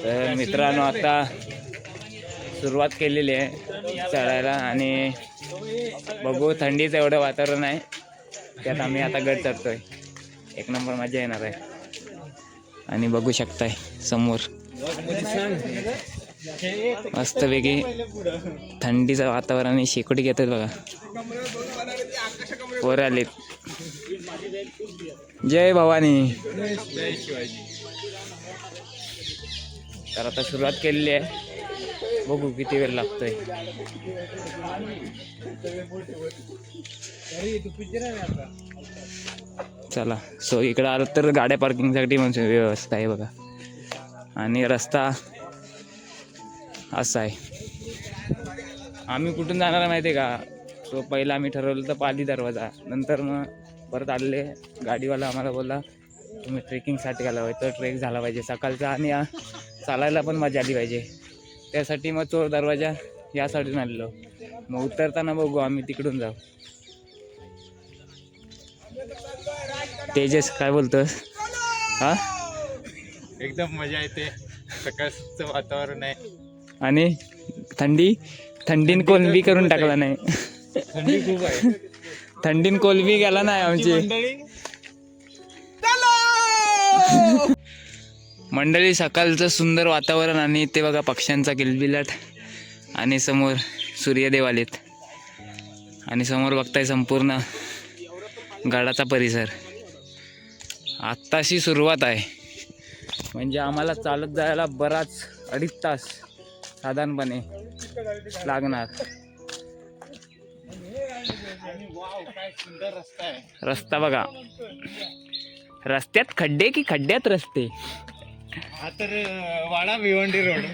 तर मित्रांनो आता सुरुवात केलेली आहे चढायला आणि बघू थंडीचं एवढं वातावरण आहे त्यात आम्ही आता गड चढतोय. एक नंबर मजा येणार आहे आणि बघू शकताय समोर मस्तपैकी थंडीचं वातावरण आणि शेकोटी घेतात बघा. वर आलेत. जय भवानी. तर आता सुरुवात केलेली आहे. बघू किती वेळ लागतोय. चला सो इकडे आलो तर गाड्या पार्किंगसाठी म्हणजे व्यवस्था आहे बघा आणि रस्ता असा आहे. आम्ही कुठून जाणार माहिती आहे का? सो पहिला आम्ही ठरवलं तर पाली दरवाजा, नंतर मग परत आलेले गाडीवाला आम्हाला बोलला तुम्ही ट्रेकिंगसाठी घाला पाहिजे. तर ट्रेक झाला पाहिजे सकाळचा आणि चालायला पण मजा आली पाहिजे. त्यासाठी मग चोर दरवाजा या साईडून आलेलो. मग उतरताना बघू आम्ही तिकडून जाऊ. तेजस काय बोलतोस? हा एकदम मजा येते. सकाळचं वातावरण आहे आणि थंडीन कोलबी करून टाकला नाही. थंडी खूप आहे. थंडीन कोलबी गेला नाही आमची मंडळी. सकाळचं सुंदर वातावरण आणि ते बघा पक्ष्यांचा किलबिलाट आणि समोर सूर्यदेव आलेत आणि समोर बघताय संपूर्ण गडाचा परिसर. आत्ताशी सुरुवात आहे म्हणजे आम्हाला चालत जायला बराच 2.5 तास साधारणपणे लागणार. सुंदर रस्ता आहे. रस्ता बघा. रस्त्यात खड्डे की खड्ड्यात रस्ते? हा तर वाडा भिवंडी रोड.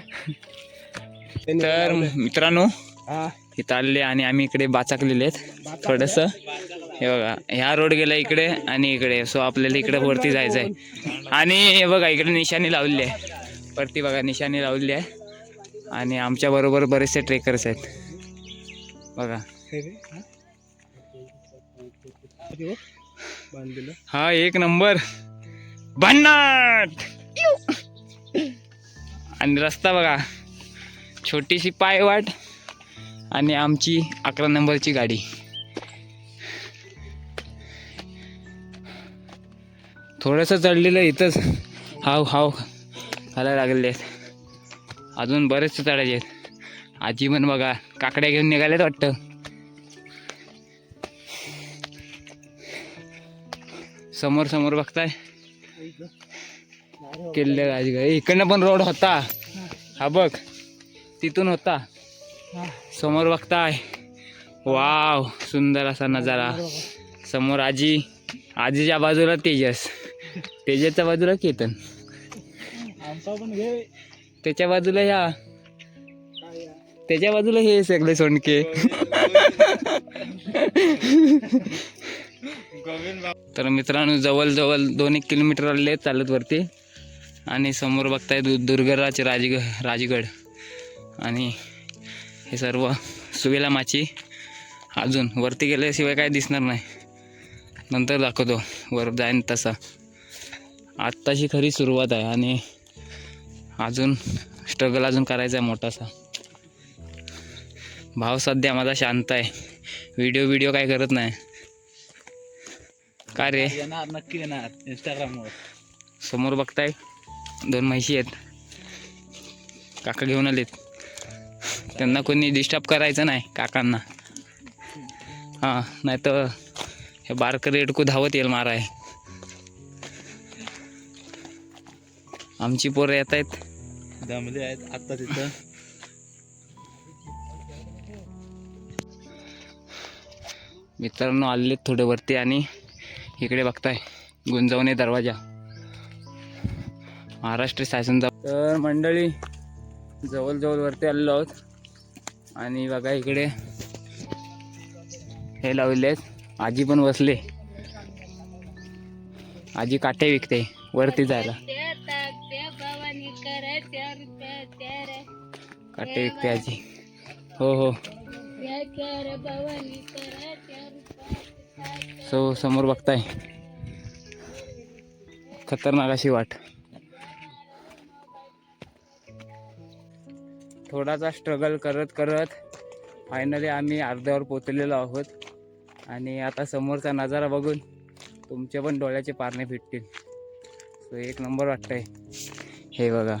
तर मित्रांनो इथं आलेले आणि आम्ही इकडे बाचाकलेले आहेत थोडंसं. हे बघा ह्या रोड गेला इकडे आणि इकडे. सो आपल्याला इकडे वरती जायचं आहे आणि हे बघा इकडे निशाणी लावलेली आहे. वरती बघा निशाणी लावलेली आहे आणि आमच्या बरोबर बरेचसे ट्रेकर्स आहेत बघा. हा एक नंबर भन्नाट. आणि रस्ता बघा छोटीशी पायवाट आणि आमची 11 नंबरची गाडी. थोडंसं चढलेलं इथंच हाव घालायला लागलेले आहेत. अजून बरेचसे चढायचे आहेत. आजी पण बघा काकड्या घेऊन निघालेत वाटतं. समोर बघताय किल्ले राजगड. इकडनं पण रोड होता हा बघ तिथून होता. समोर बघताय वाव सुंदर असा नजारा. समोर आजीच्या बाजूला तेजसच्या बाजूला केतन, त्याच्या बाजूला त्याच्या बाजूला हे सगळे सोंडके. तर मित्रांनो जवळ 2-1 किलोमीटर आले चालत वरती आणि समोर बघताय दुर्गराज राजगड आणि हे सर्व सुवेला माची. अजून वरती गेल्याशिवाय काय दिसणार नाही. नंतर दाखवतो वर जाईन तसा. आत्ताची खरी सुरुवात आहे आणि अजून स्ट्रगल अजून करायचा आहे मोठासा. भाव सध्या माझा शांत आहे. व्हिडिओ काय करत नाही. काय रे? नक्की येणार इंस्टाग्रामवर. समोर बघताय 2 म्हशी आहेत. काका घेऊन आलेत. त्यांना कोणी डिस्टर्ब करायचं नाही काकांना. हां नाही तर हे बारकं रेडकू धावत येईल माराय. आमची पोरं येत आहेत. दमले आहेत आता तिथं. मित्रांनो आलेत थोडे वरती आणि इकडे बघताय गुंजवणे दरवाजा महाराष्ट्र शासनचा. तर मंडळी जवळ वरती आलेलो आहोत आणि बघा इकडे हे लावले आहेत. आजी पण बसले. आजी काटे विकते वरती जायला. काटे विकते आजी. हो समोर बघताय खतरनाक अशी वाट. थोडासा स्ट्रगल करत करत फायनली आम्ही अर्ध्यावर पोचलेलो आहोत. आणि आता समोरचा नजारा बघून तुमचे पण डोळ्याचे पारणे फिटतील. सो एक नंबर वाटतंय. हे बघा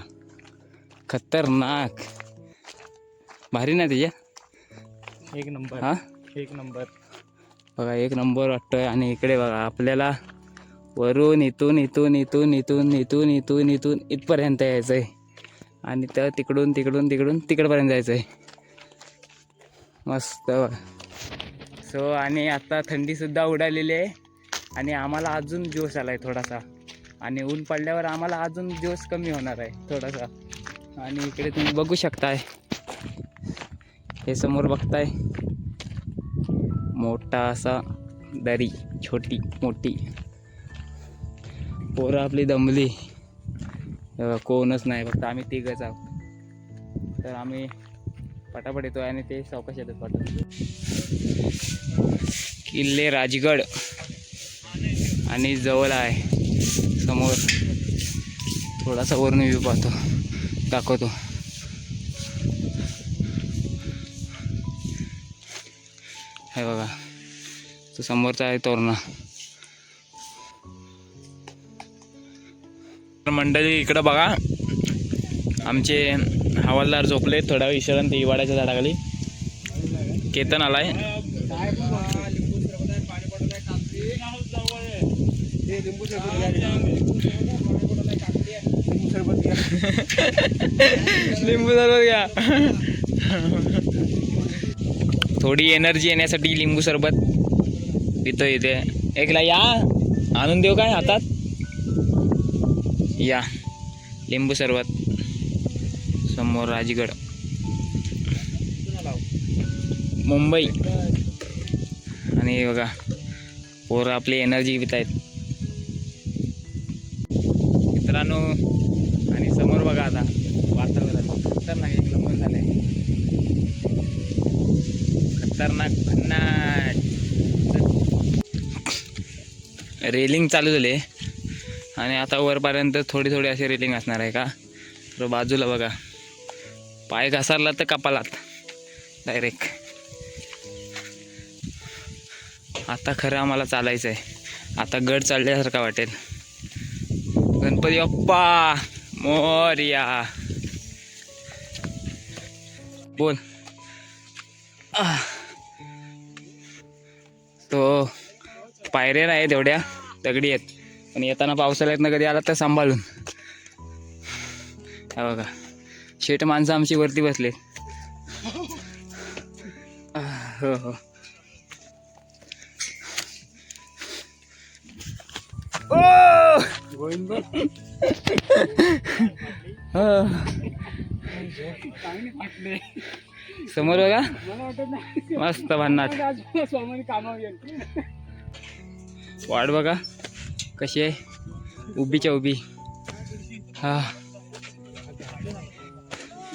खतरनाक भारी ना त्याच्या. एक नंबर. हा एक नंबर बघा एक नंबर वाटतोय. आणि इकडे बघा आपल्याला वरून इथून इथून इथून इथून इथून इथून इथून इथपर्यंत यायचं आहे. आणि तर तिकडून तिकडून तिकडून तिकडपर्यंत जायचं आहे. मस्त. सो आणि आता थंडीसुद्धा उडालेली आहे. आणि आम्हाला अजून जोश आला आहे थोडासा. आणि ऊन पडल्यावर आम्हाला अजून जोश कमी होणार आहे थोडासा. आणि इकडे तुम्ही बघू शकताय, हे समोर बघताय मोठा असा दरी, छोटी मोठी. पोरं आपली दमली, कोणच नाही, फक्त आम्ही तिघच आहोत. तर आम्ही पटापट येतो आणि ते सावकाश येतात पाठवतो. किल्ले राजगड आणि जवळ आहे समोर. थोडासा वरून व्ह्यू पाहतो, दाखवतो. हे बघा तो समोरचा आहे तोरणा. मंडळी इकडं बघा, आमचे हवालदार झोपले थोडा विश्रांती इवाड्याच्या झाडाखाली. केतन आलाय. लिंबू सरबत घ्या. थोडी एनर्जी येण्यासाठी लिंबू सरबत पितो इथे. एकला या आणून देऊ काय हातात. या लिंबू सरबत. समोर राजगड, मुंबई. आणि बघा पोरं आपली एनर्जी पित आहेत मित्रांनो. आणि समोर बघा आता वातावरण खतरनाक एक नंबर झालंय. खतरनाक भन्नाट. रेलिंग चालू झाली आणि आता वरपर्यंत थोडी थोडी अशी रेलिंग असणार आहे का. तर बाजूला बघा पाय घसरला तर कपालात डायरेक्ट. आता खरं आम्हाला चालायचं आहे. आता गड चढल्यासारखा वाटेल. गणपती बाप्पा मोरया. बोल. तो पायऱ्या नाही तेवढ्या दगडी आहेत, पण येताना पावसाळ्यात ना कधी आला तर सांभाळून. हा बघा शेट माणसं आमची वरती बसले. हो हो. समोर बघा मस्त भन्नाट वाट बघा कशी आहे, उभीच्या उभी. हा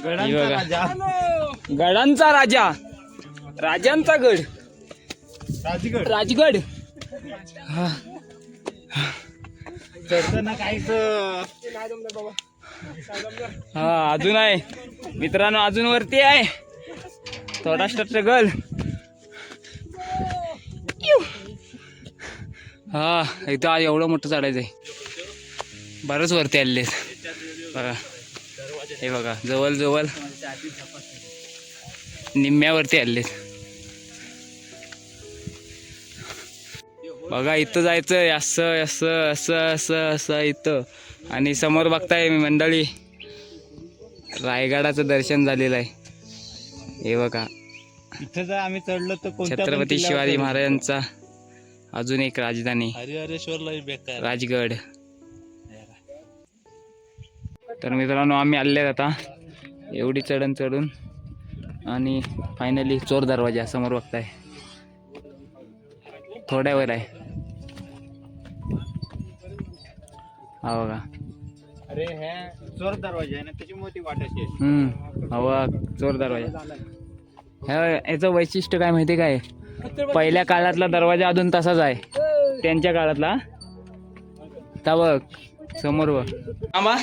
गडांचा राजा, राजांचा गड राजगड. राजगड. हा चढताना काहीच हा अजून आहे मित्रांनो, अजून वरती आहे थोडा स्ट्रगल. हा इथं आज एवढं मोठं चढायचं आहे. बरंच वरती आलेले बघा. हे बघा जवळ जवळ निम्म्यावरती आलेत. बघा इथं जायचंय असं असं असं असं असं इथं. आणि समोर बघताय मंडळी रायगडाचं दर्शन झालेलं आहे. हे बघा इथं जर आम्ही चढलो तर छत्रपती शिवाजी महाराजांचा अजून एक राजधानी राजगड. तर मित्रांनो आम्ही आलेले आता एवढी चढण चढून आणि फायनली चोर दरवाजा समोर बघताय थोड्यावर आहे. हा बघा. अरे हे चोर दरवाजा आहे ना, त्याची मोठी वाट अशी आहे. हवा चोर दरवाजा. ह्या याचं वैशिष्ट्य काय माहिती काय, पहिल्या काळातला दरवाजा अजून तसाच आहे. त्यांच्या काळातला था बघ समोर बघ आंबा.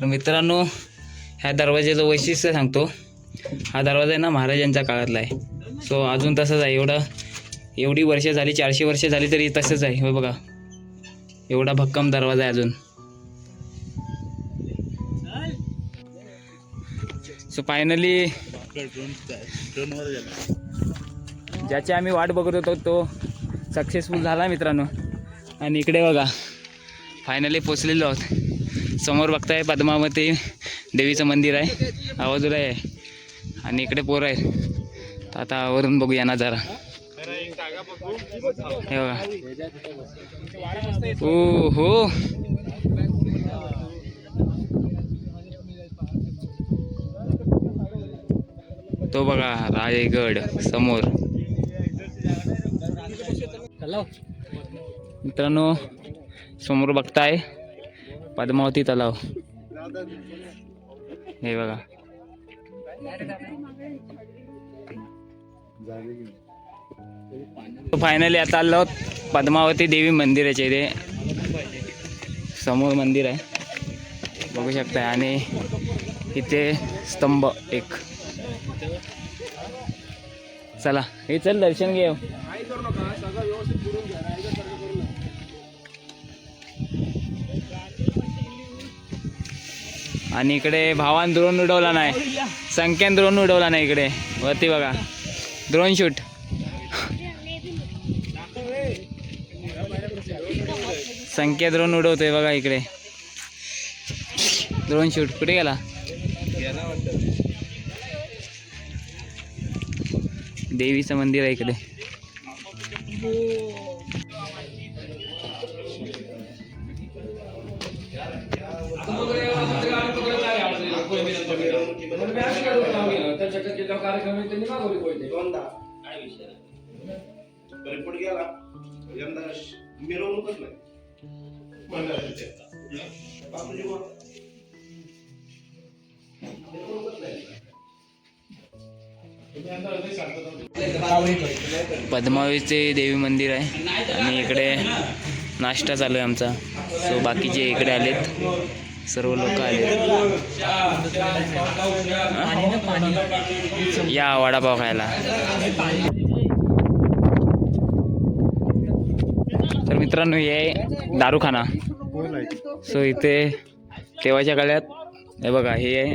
तर मित्रांनो ह्या दरवाजाचं वैशिष्ट्य सांगतो. हा दरवाजा आहे ना महाराजांच्या काळातला आहे. सो अजून तसंच आहे. एवढी वर्ष झाली 400 वर्ष झाली तरी तसंच आहे. हो बघा एवढा भक्कम दरवाजा आहे अजून. सो फायनली ज्याची आम्ही वाट बघत होतो तो सक्सेसफुल झाला मित्रांनो. आणि इकडे बघा फायनली पोचलेलो आहोत. समोर बघताय पद्मावती देवीचं मंदिर आहे, आवाजूला आहे. आणि इकडे पोरं आहेत. तर आता वरून बघूया ना जरा. हे बघा ओ हो तो बघा रायगड समोर. मित्रांनो समोर बघताय पद्मावती तलाव. हे बघा फायनली आता आलो पद्मावती देवी मंदिराच्या इथे. समोर मंदिर आहे बघू शकताय. आणि इथे स्तंभ एक. चला हे चल दर्शन घेऊ. आणि इकडे भावान ड्रोन उडवला नाही, संख्यान ड्रोन उडवला नाही. इकडे वरती बघा ड्रोन शूट. संख्या ड्रोन उडवतोय बघा इकडे. ड्रोन शूट कुठे गेला. देवीचं मंदिर आहे इकडे. पद्मावतीचे देवी मंदिर आहे. आणि इकडे नाश्ता चालू आहे आमचा. सो बाकीचे इकडे आलेत, सर्व लोक आलेत. या वडापाव खायला. तर मित्रांनो हे दारूखाना. सो इथे तेव्हाच्या काळात हे बघा हे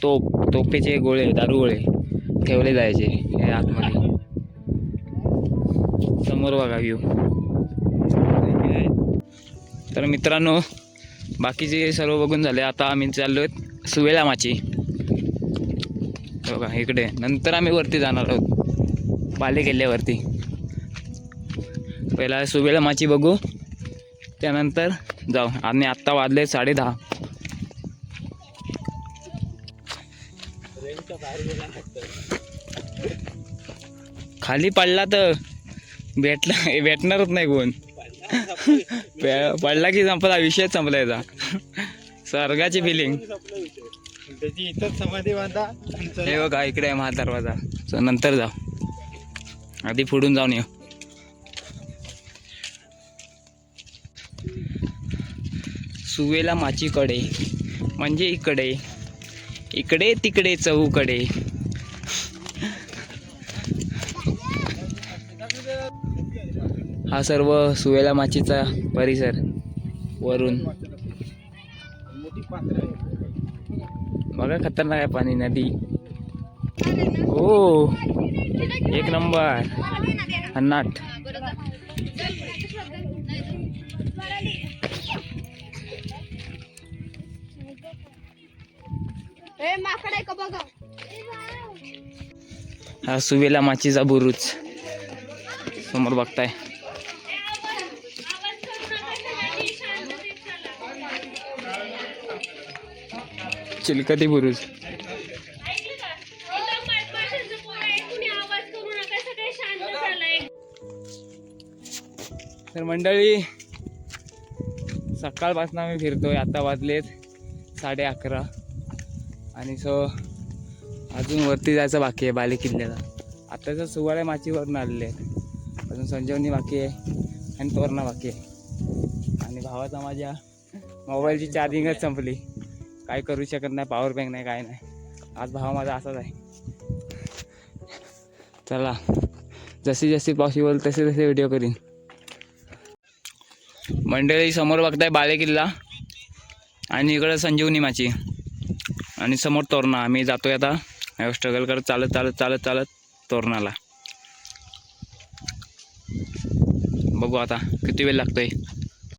तोफेचे गोळे, दारू गोळे ठेवले जायचे हे आतमध्ये. समोर बघा व्ह्यू. तर मित्रांनो बाकीचे सर्व बघून झाले. आता आम्ही चाललो आहेत सुवेला माची. बघा इकडे. नंतर आम्ही वरती जाणार आहोत पाले किल्ल्यावरती. पहिला सुवेला माची बघू, त्यानंतर जाऊ. आणि आत्ता वाजले 10:30. खाली पडला तर भेटणारच नाही कोण. पडला की संपला, विषय संपला याचा. स्वर्गाची फिलिंग. त्याची इथंच समाधी बांधा. हे बघा इकडे आहे महादरवाजा. सो नंतर जाऊ, आधी पुढून जाऊन येऊ. सुवेला माचीकडे म्हणजे इकडे, इकडे तिकडे चहूकडे. हा सर्व सुवेला माचीचा परिसर वरून बघा. खतरनाक आहे पाणी, नदी. हो एक नंबर अन्नाट. हा सुवेला माचीचा बुरुज समोर बघताय. चिलकती बुरुज. तर मंडळी सकाळपासून आम्ही फिरतोय. आता वाजलेत 11:30. आणि सो अजून वरती जायचं बाकी आहे बाले किल्ल्याला. आत्ताचं सुवाळे माचीवरून आलेले आहेत. अजून संजीवनी बाकी आहे आणि तोरणा बाकी आहे. आणि भावाचा माझ्या मोबाईलची चार्जिंगच संपली. काय करू शकत नाही, पॉवर बँक नाही, काय नाही. आज भाव माझा असाच आहे. चला, जशी जशी पॉसिबल तसे तसे व्हिडिओ करीन. मंडळी समोर बघताय बाले किल्ला आणि इकडं संजीवनी माची आणि समोर तोरणा. आम्ही जातोय आता स्ट्रगल करत चालत चालत चालत चालत तोरणाला. बघू आता किती वेळ लागतोय.